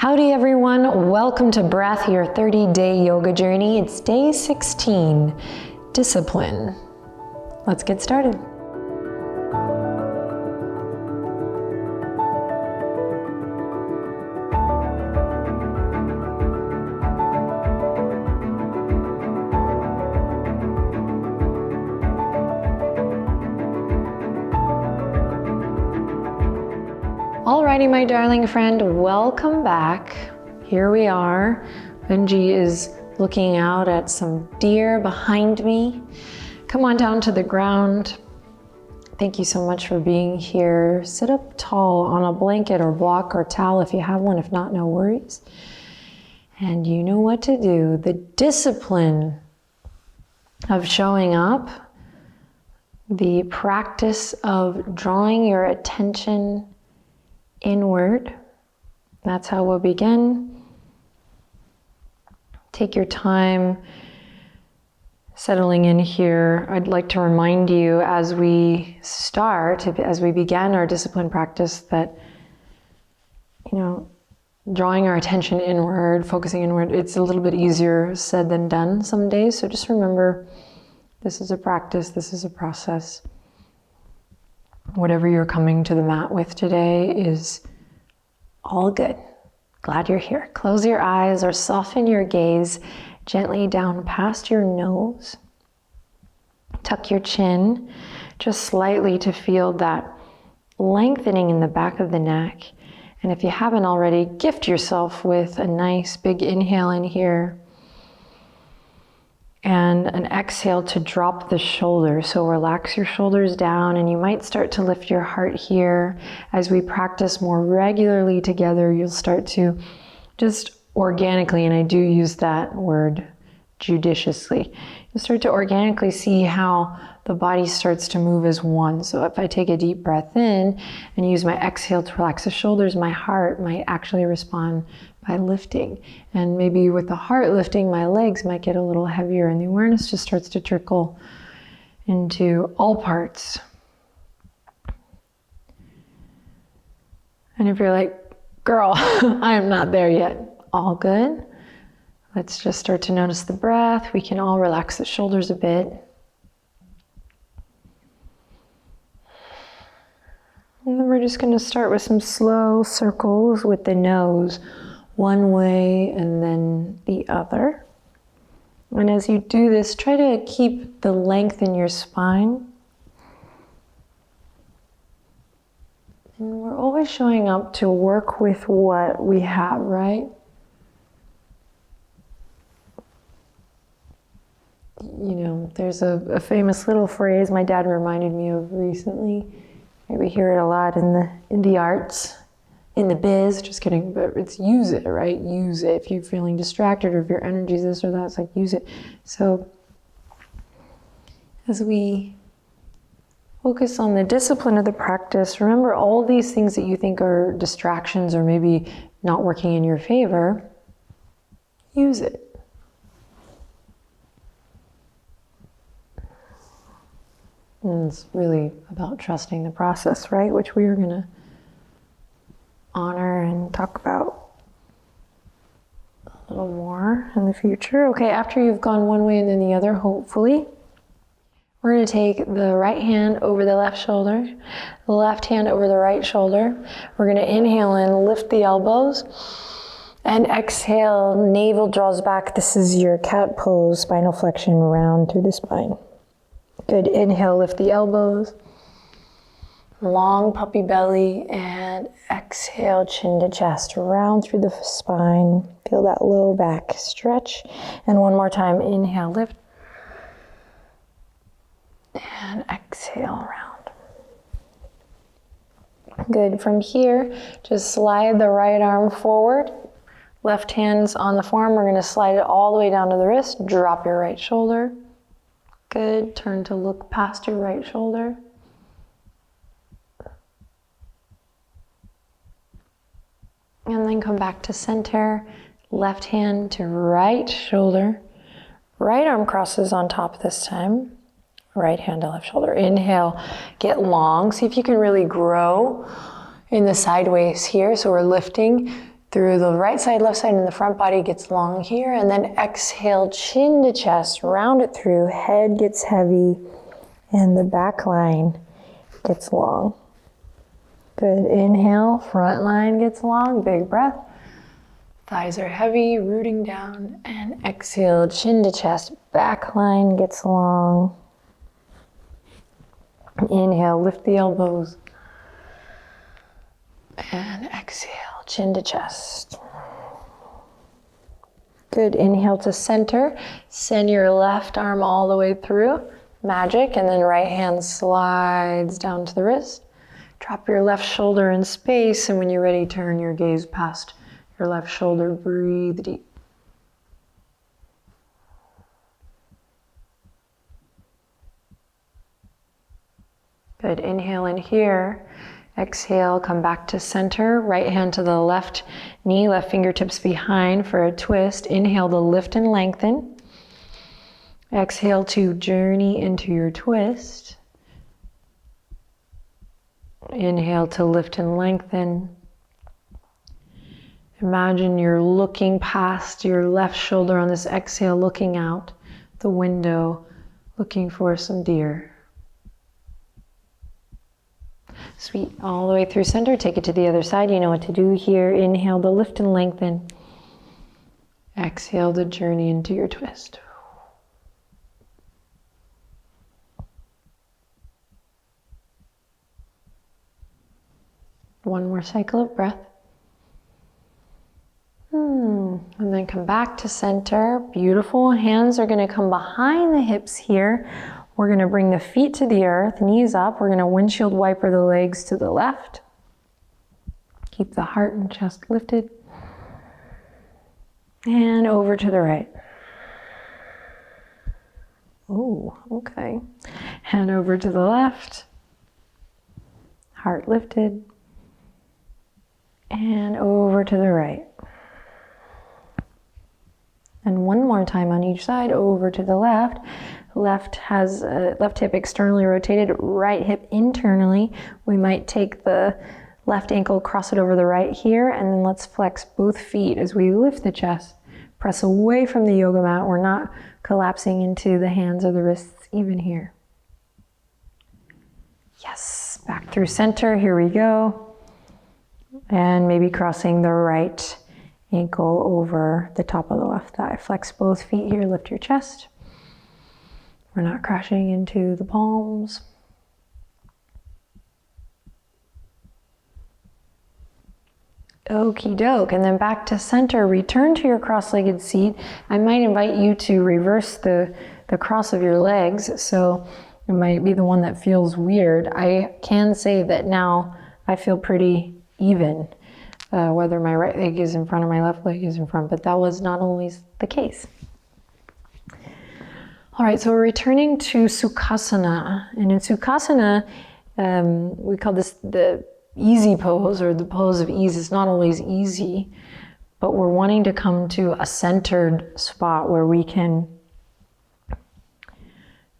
Howdy everyone, welcome to Breath, your 30-day yoga journey. It's day 16, discipline. Let's get started. Alrighty, my darling friend, welcome back. Here we are. Benji is looking out at some deer behind me. Come on down to the ground. Thank you so much for being here. Sit up tall on a blanket or block or towel if you have one. If not, no worries. And you know what to do. The discipline of showing up, the practice of drawing your attention inward. That's how we'll begin. Take your time settling in here. I'd like to remind you as we start, as we begin our discipline practice, that, drawing our attention inward, focusing inward, it's a little bit easier said than done some days. So just remember, this is a practice, this is a process. Whatever you're coming to the mat with today is all good. Glad you're here. Close your eyes or soften your gaze gently down past your nose. Tuck your chin just slightly to feel that lengthening in the back of the neck. And if you haven't already, gift yourself with a nice big inhale in here and an exhale to drop the shoulders. So relax your shoulders down, and you might start to lift your heart here. As we practice more regularly together, you'll start to just organically, and I do use that word judiciously, you'll start to organically see how the body starts to move as one. So if I take a deep breath in and use my exhale to relax the shoulders, my heart might actually respond by lifting. And maybe with the heart lifting, my legs might get a little heavier, and the awareness just starts to trickle into all parts. And if you're like, girl, I am not there yet, all good. Let's just start to notice the breath. We can all relax the shoulders a bit. And then we're just going to start with some slow circles with the nose, one way and then the other. And as you do this, try to keep the length in your spine. And we're always showing up to work with what we have, right? There's a famous little phrase my dad reminded me of recently. We hear it a lot in the arts, in the biz, just kidding, but it's use it, right? Use it. If you're feeling distracted or if your energy is this or that, it's like use it. So as we focus on the discipline of the practice, remember all these things that you think are distractions or maybe not working in your favor, use it. And it's really about trusting the process, right? Which we are going to honor and talk about a little more in the future. Okay, after you've gone one way and then the other, hopefully, we're going to take the right hand over the left shoulder, the left hand over the right shoulder. We're going to inhale in, lift the elbows, and exhale, navel draws back. This is your cat pose, spinal flexion round through the spine. Good, inhale, lift the elbows, long puppy belly, and exhale, chin to chest, round through the spine. Feel that low back stretch. And one more time, inhale, lift, and exhale, round. Good, from here, just slide the right arm forward. Left hand's on the forearm, we're gonna slide it all the way down to the wrist, drop your right shoulder. Good, turn to look past your right shoulder. And then come back to center, left hand to right shoulder. Right arm crosses on top this time. Right hand to left shoulder. Inhale, get long. See if you can really grow in the sideways here. So we're lifting through the right side, left side, and the front body gets long here. And then exhale, chin to chest, round it through, head gets heavy, and the back line gets long. Good, inhale, front line gets long, big breath. Thighs are heavy, rooting down, and exhale, chin to chest, back line gets long. Inhale, lift the elbows. And exhale, chin to chest. Good, inhale to center. Send your left arm all the way through, magic, and then right hand slides down to the wrist. Drop your left shoulder in space, and when you're ready, turn your gaze past your left shoulder, breathe deep. Good, inhale in here. Exhale, come back to center. Right hand to the left knee, left fingertips behind for a twist. Inhale to lift and lengthen. Exhale to journey into your twist. Inhale to lift and lengthen. Imagine you're looking past your left shoulder on this exhale, looking out the window, looking for some deer. Sweet, all the way through center, take it to the other side. You know what to do here. Inhale to lift and lengthen. Exhale to journey into your twist. One more cycle of breath. And then come back to center. Beautiful. Hands are going to come behind the hips here. We're going to bring the feet to the earth, knees up. We're going to windshield wiper the legs to the left. Keep the heart and chest lifted. And over to the right. Oh, okay. And over to the left. Heart lifted. And over to the right. And one more time on each side, over to the left. Left has left hip externally rotated, right hip internally. We might take the left ankle, cross it over the right here, and then let's flex both feet as we lift the chest. Press away from the yoga mat. We're not collapsing into the hands or the wrists even here. Yes, back through center, here we go. And maybe crossing the right ankle over the top of the left thigh. Flex both feet here, lift your chest. We're not crashing into the palms. Okie doke, and then back to center, return to your cross-legged seat. I might invite you to reverse the cross of your legs, so it might be the one that feels weird. I can say that now I feel pretty even, whether my right leg is in front or my left leg is in front, but that was not always the case. All right, so we're returning to Sukhasana, and in Sukhasana, we call this the easy pose, or the pose of ease. It's not always easy, but we're wanting to come to a centered spot where we can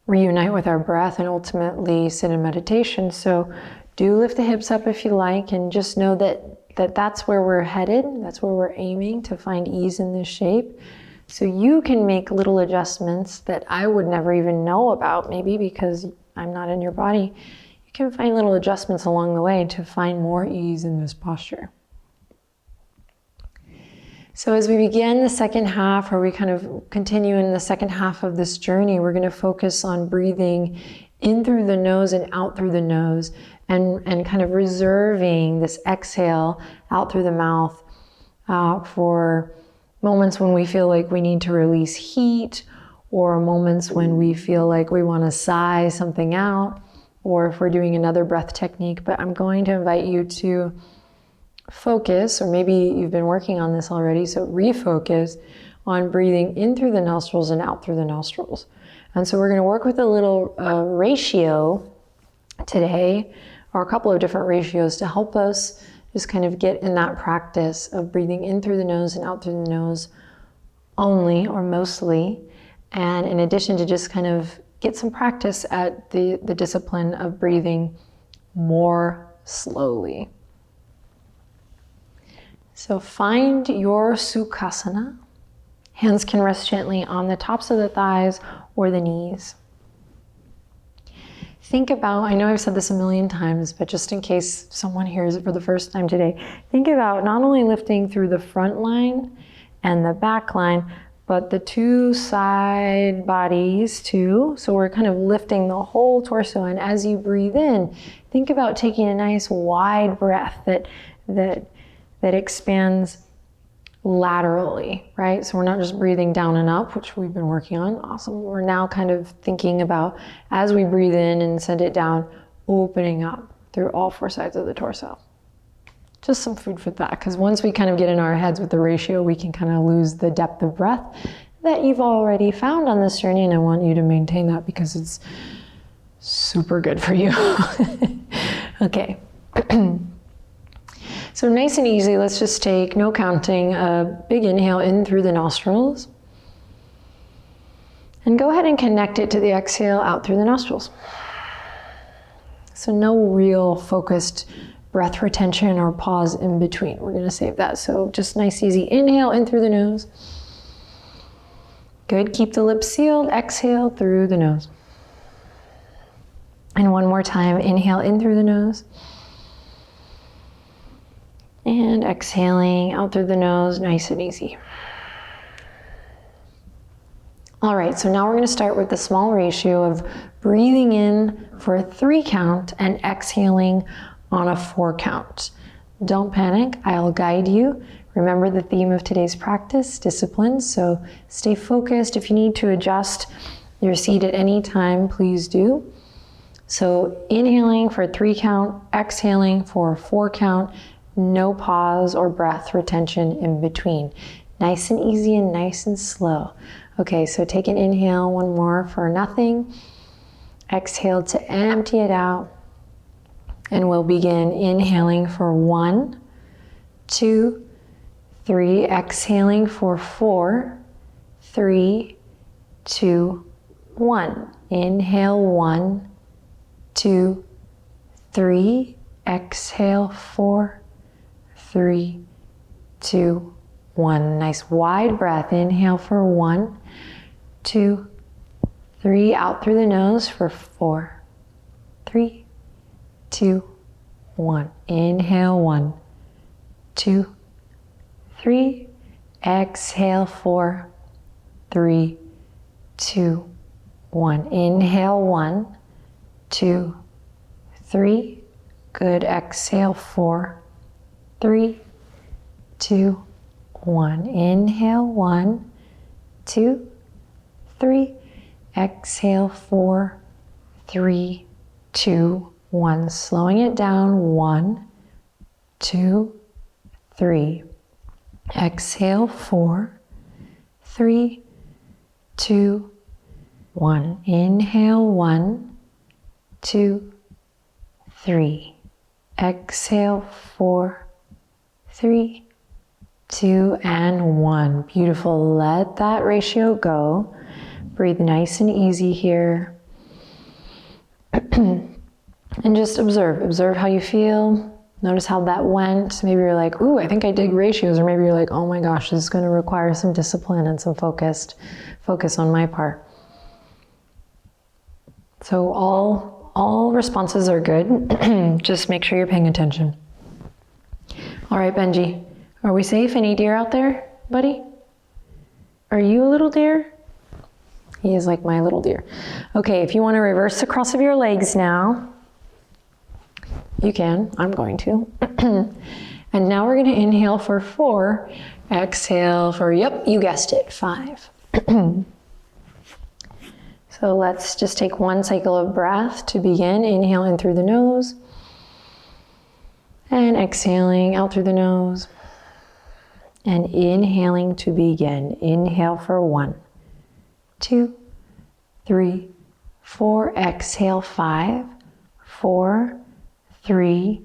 reunite with our breath and ultimately sit in meditation. So do lift the hips up if you like, and just know that that's where we're headed. That's where we're aiming to find ease in this shape. So you can make little adjustments that I would never even know about, maybe because I'm not in your body. You can find little adjustments along the way to find more ease in this posture. So as we begin the second half, or we kind of continue in the second half of this journey, we're going to focus on breathing in through the nose and out through the nose, and kind of reserving this exhale out through the mouth for moments when we feel like we need to release heat, or moments when we feel like we want to sigh something out, or if we're doing another breath technique. But I'm going to invite you to focus, or maybe you've been working on this already, so refocus on breathing in through the nostrils and out through the nostrils. And so we're going to work with a little ratio today, or a couple of different ratios to help us just kind of get in that practice of breathing in through the nose and out through the nose only, or mostly. And in addition to just kind of get some practice at the discipline of breathing more slowly. So find your Sukhasana. Hands can rest gently on the tops of the thighs or the knees. Think about, I know I've said this a million times, but just in case someone hears it for the first time today, think about not only lifting through the front line and the back line, but the two side bodies too. So we're kind of lifting the whole torso. And as you breathe in, think about taking a nice wide breath that expands laterally, right? So we're not just breathing down and up, which we've been working on. Awesome. We're now kind of thinking about, as we breathe in and send it down, opening up through all four sides of the torso. Just some food for that, because once we kind of get in our heads with the ratio, we can kind of lose the depth of breath that you've already found on this journey, and I want you to maintain that because it's super good for you. Okay. So nice and easy, let's just take, no counting, a big inhale in through the nostrils. And go ahead and connect it to the exhale out through the nostrils. So no real focused breath retention or pause in between. We're gonna save that. So just nice, easy inhale in through the nose. Good, keep the lips sealed. Exhale through the nose. And one more time, inhale in through the nose. And exhaling out through the nose, nice and easy. All right, so now we're gonna start with the small ratio of breathing in for a 3 count and exhaling on a 4 count. Don't panic, I'll guide you. Remember the theme of today's practice, discipline, so stay focused. If you need to adjust your seat at any time, please do. So inhaling for a 3 count, exhaling for a 4 count, no pause or breath retention in between. Nice and easy and nice and slow. Okay, so take an inhale, one more for nothing. Exhale to empty it out. And we'll begin inhaling for 1, 2, 3. Exhaling for 4, 3, 2, 1. Inhale 1, 2, 3. Exhale 4, 3, 2, 1. Nice wide breath. Inhale for 1, 2, 3. Out through the nose for 4, 3, 2, 1. Inhale 1, 2, 3. Exhale 4, 3, 2, 1. Inhale 1, 2, 3. Good. Exhale 4, 3, 2, 1. Inhale 1, 2, 3. Exhale 4, 3, 2, 1. Slowing it down. 1, 2, 3. Exhale 4, 3, 2, 1. Inhale 1, 2, 3. Exhale 4, 3, 2, and 1. Beautiful. Let that ratio go. Breathe nice and easy here. And just observe how you feel. Notice how that went. Maybe you're like, ooh, I think I dig ratios. Or maybe you're like, oh my gosh, this is going to require some discipline and some focus on my part. So all responses are good. Just make sure you're paying attention. All right, Benji, are we safe? Any deer out there, buddy? Are you a little deer? He is like my little deer. Okay, if you want to reverse the cross of your legs now, you can. I'm going to. And now we're going to inhale for 4. Exhale for, yep, you guessed it, 5. So let's just take one cycle of breath to begin. Inhale in through the nose. And exhaling out through the nose. And inhaling to begin. Inhale for 1, 2, 3, 4. Exhale 5, 4, 3,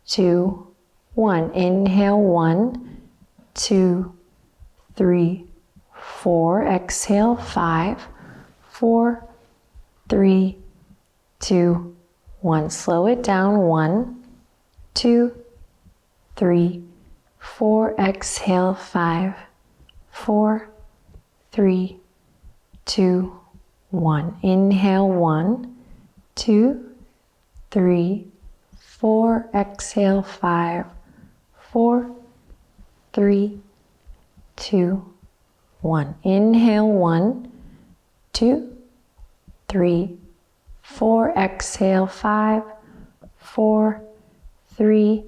2, 1. Inhale 1, 2, 3, 4. Exhale 5, 4, 3, 2, 1. Slow it down. 1, 2, 3, 4, exhale, 5, 4, 3, 2, 1. Inhale, 1, 2, 3, 4, exhale, 5, 4, 3, 2, 1. Inhale, 1, 2, 3, 4, exhale, 5, 4, 3,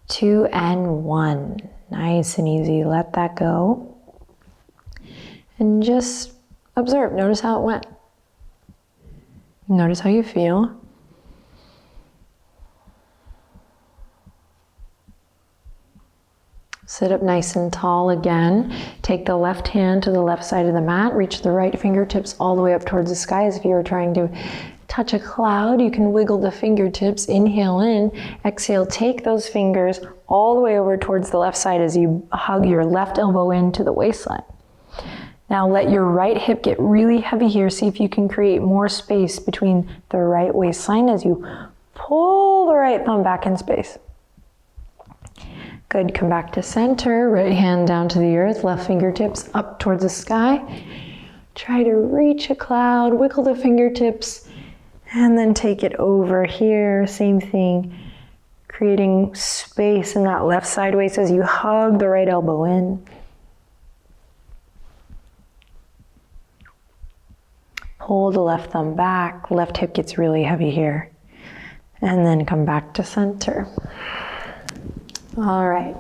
2, and 1. Nice and easy. Let that go. And just observe. Notice how it went. Notice how you feel. Sit up nice and tall again. Take the left hand to the left side of the mat. Reach the right fingertips all the way up towards the sky as if you were trying to touch a cloud. You can wiggle the fingertips. Inhale in. Exhale, take those fingers all the way over towards the left side as you hug your left elbow into the waistline. Now let your right hip get really heavy here. See if you can create more space between the right waistline as you pull the right thumb back in space. Good, come back to center, right hand down to the earth, left fingertips up towards the sky. Try to reach a cloud, wiggle the fingertips, and then take it over here, same thing. Creating space in that left side waist as you hug the right elbow in. Pull the left thumb back, left hip gets really heavy here. And then come back to center. All right.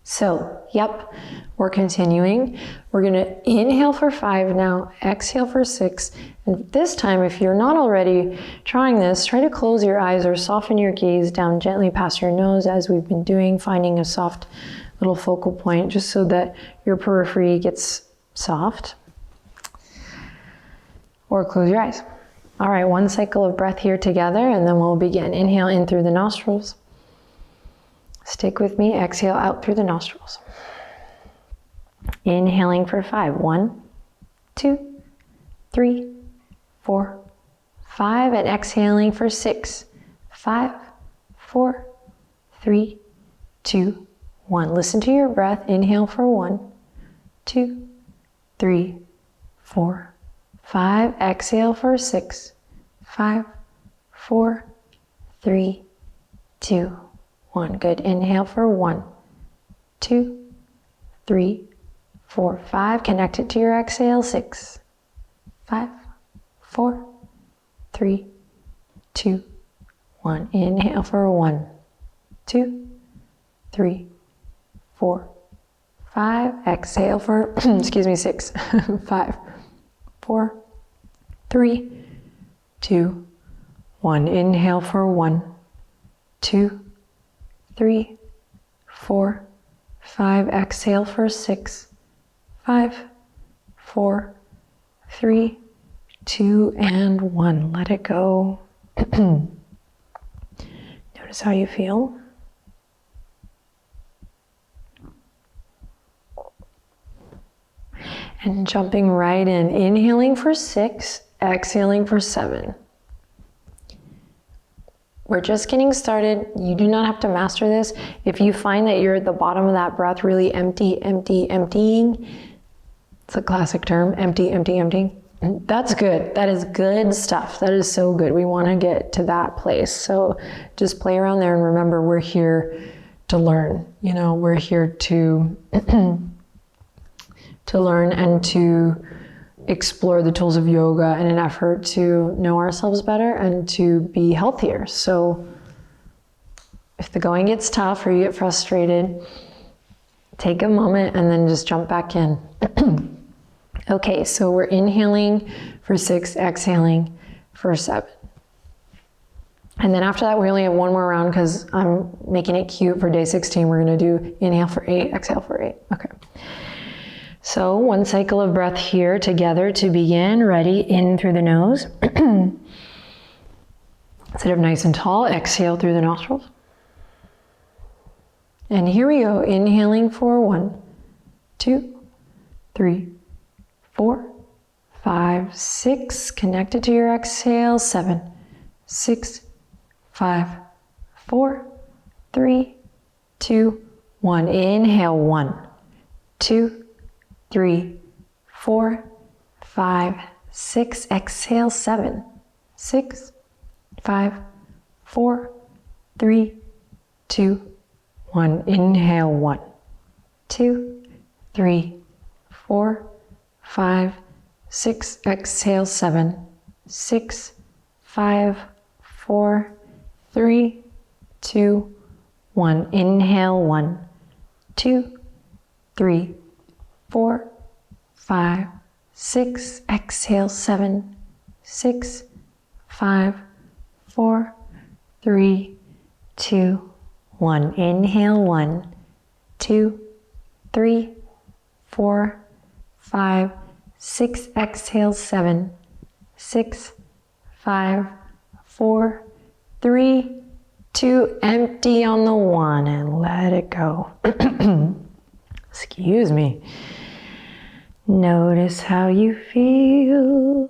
So, yep, we're continuing. We're gonna inhale for 5 now, exhale for 6. And this time, if you're not already trying this, try to close your eyes or soften your gaze down gently past your nose as we've been doing, finding a soft little focal point just so that your periphery gets soft. Or close your eyes. All right, one cycle of breath here together and then we'll begin. Inhale in through the nostrils. Stick with me, exhale out through the nostrils. Inhaling for 5. 1, 2, 3, 4, 5. And exhaling for 6. 5, 4, 3, 2, 1. Listen to your breath. Inhale for 1, 2, 3, 4, 5. Exhale for 6. 5, 4, 3, 2, 1. Good. Inhale for 1, 2, 3, 4, 5. Connect it to your exhale. 6, 5, 4, 3, 2, 1. Inhale for 1, 2, 3, 4, 5. Exhale for, 6, 5, 4, 3, 2, 1. Inhale for 1, 2, 3, 4, 5. Exhale for 6, 5, 4, 3, 2, and 1. Let it go. Notice how you feel. And jumping right in. Inhaling for 6, exhaling for 7. We're just getting started. You do not have to master this. If you find that you're at the bottom of that breath, really emptying, it's a classic term, emptying. That's good. That is good stuff. That is so good. We want to get to that place. So just play around there and remember we're here to learn. You know, we're here to to learn and to explore the tools of yoga in an effort to know ourselves better and to be healthier. So if the going gets tough or you get frustrated, take a moment and then just jump back in. Okay, so we're inhaling for 6, exhaling for 7. And then after that, we only have one more round because I'm making it cute for day 16. We're gonna do inhale for 8, exhale for 8. Okay. So one cycle of breath here together to begin. Ready, in through the nose. Sit up nice and tall, exhale through the nostrils. And here we go, inhaling for 1, 2, 3, 4, 5, 6. Connect it to your exhale. 7, 6, 5, 4, 3, 2, 1. Inhale, 1, 2, 3, 4, 5, 6. Exhale, 7, 6, 5, 4, 3, 2, 1. Inhale, 1, 2, 3, 4, 5, 6. Exhale, 7, 6, 5, 4, 3, 2, 1. Inhale, 1, 2, 3, 4, 5, 6. Exhale, 7, 6, 5, 4, 3, 2, 1. Inhale, 1, 2, 3, 4, 5, 6. Exhale, 7, 6, 5, 4, 3, 2. Empty on the 1 and let it go. Excuse me. Notice how you feel.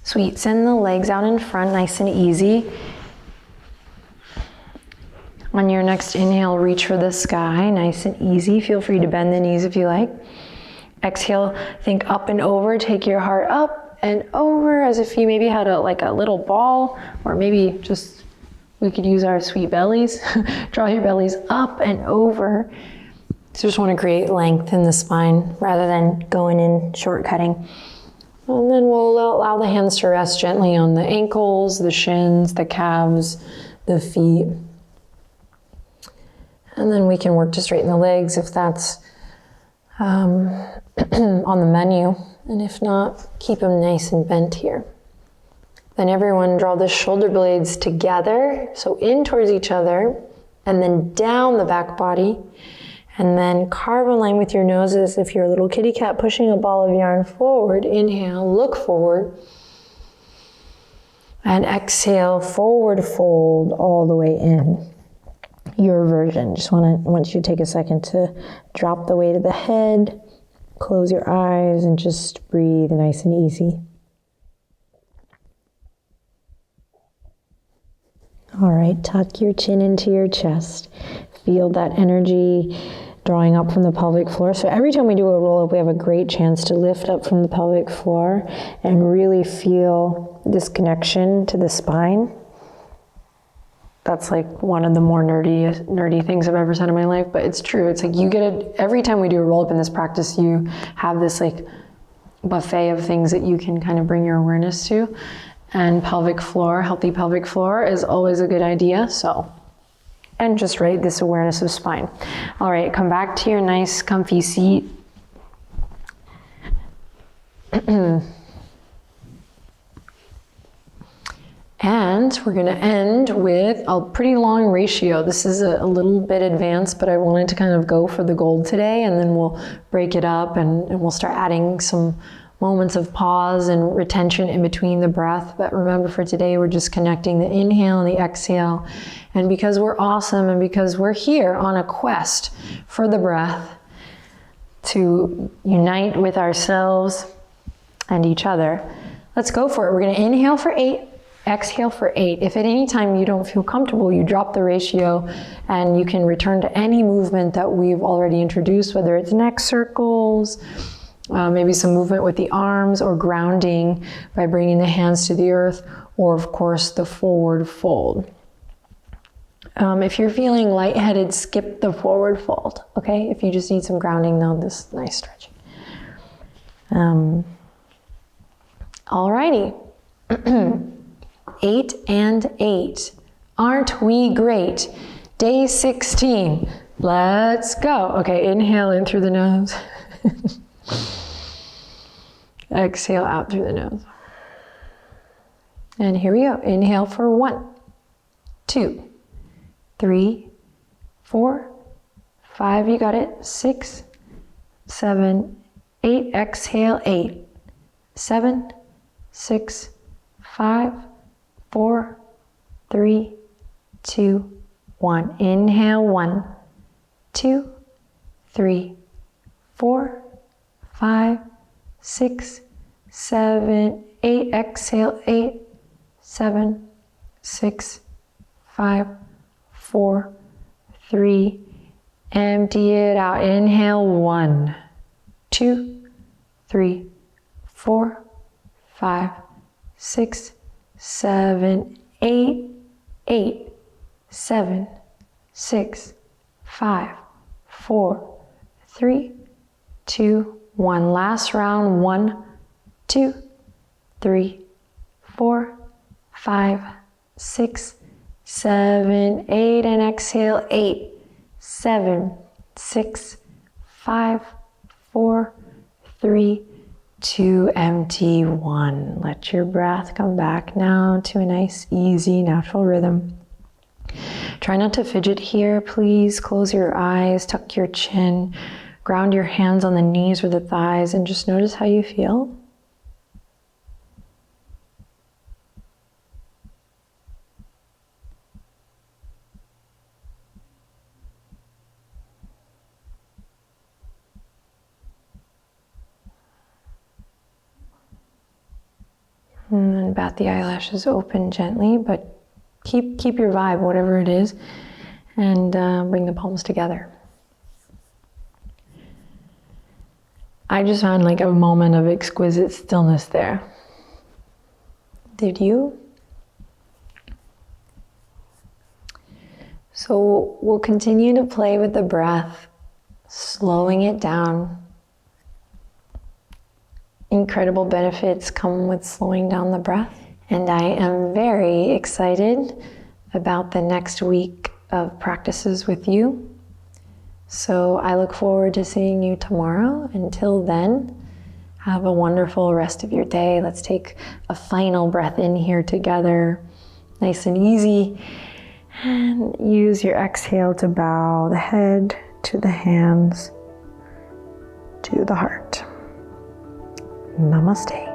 Sweet. Send the legs out in front, nice and easy. On your next inhale, reach for the sky, nice and easy. Feel free to bend the knees if you like. Exhale, think up and over. Take your heart up and over as if you maybe had a little ball, or maybe just, we could use our sweet bellies. Draw your bellies up and over. So just want to create length in the spine rather than going in shortcutting. And then we'll allow the hands to rest gently on the ankles, the shins, the calves, the feet. And then we can work to straighten the legs if that's on the menu. And if not, keep them nice and bent here. Then everyone draw the shoulder blades together, so in towards each other, and then down the back body. And then carve a line with your nose as if you're a little kitty cat pushing a ball of yarn forward. Inhale, look forward. And exhale, forward fold all the way in. Your version. Just want you to take a second to drop the weight of the head, close your eyes, and just breathe nice and easy. All right, tuck your chin into your chest. Feel that energy drawing up from the pelvic floor. So every time we do a roll up, we have a great chance to lift up from the pelvic floor and really feel this connection to the spine. That's like one of the more nerdy things I've ever said in my life, but it's true. It's like you get it, every time we do a roll up in this practice, you have this like buffet of things that you can kind of bring your awareness to. And pelvic floor, healthy pelvic floor is always a good idea. So, and just right, this awareness of spine. All right, come back to your nice comfy seat. And we're gonna end with a pretty long ratio. This is a little bit advanced, but I wanted to kind of go for the gold today, and then we'll break it up and we'll start adding some moments of pause and retention in between the breath. But remember, for today, we're just connecting the inhale and the exhale. And because we're awesome and because we're here on a quest for the breath to unite with ourselves and each other, let's go for it. We're gonna inhale for 8, exhale for 8. If at any time you don't feel comfortable, you drop the ratio and you can return to any movement that we've already introduced, whether it's neck circles, maybe some movement with the arms, or grounding by bringing the hands to the earth, or of course the forward fold. If you're feeling lightheaded, skip the forward fold, okay? If you just need some grounding, though, this nice stretch. Alrighty. 8 and 8. Aren't we great? Day 16. Let's go. Okay, inhale in through the nose. Exhale out through the nose. And here we go. Inhale for 1, 2, 3, 4, 5. You got it. 6, 7, 8. Exhale. 8, 7, 6, 5, 4, 3, 2, 1. Inhale. 1, 2, 3, 4, 5, 6, 7, 8. Exhale. 8, 7, 6, 5, 4, 3. Empty it out. Inhale, 1, 2, 3, 4, 5, 6, 7, 8. 8, 7, 6, 5, 4, 3, 2, 1. Last round. 1, 2, 3, 4, 5, 6, 7, 8. And exhale. 8, 7, 6, 5, 4, 3, 2. Empty. 1. Let your breath come back now to a nice, easy, natural rhythm. Try not to fidget here, please. Close your eyes, tuck your chin, ground your hands on the knees or the thighs, and just notice how you feel. And then bat the eyelashes open gently, but keep your vibe, whatever it is, and bring the palms together. I just found like a moment of exquisite stillness there. Did you? So we'll continue to play with the breath, slowing it down. Incredible benefits come with slowing down the breath. And I am very excited about the next week of practices with you. So I look forward to seeing you tomorrow. Until then, have a wonderful rest of your day. Let's take a final breath in here together, nice and easy. And use your exhale to bow the head to the hands to the heart. Namaste.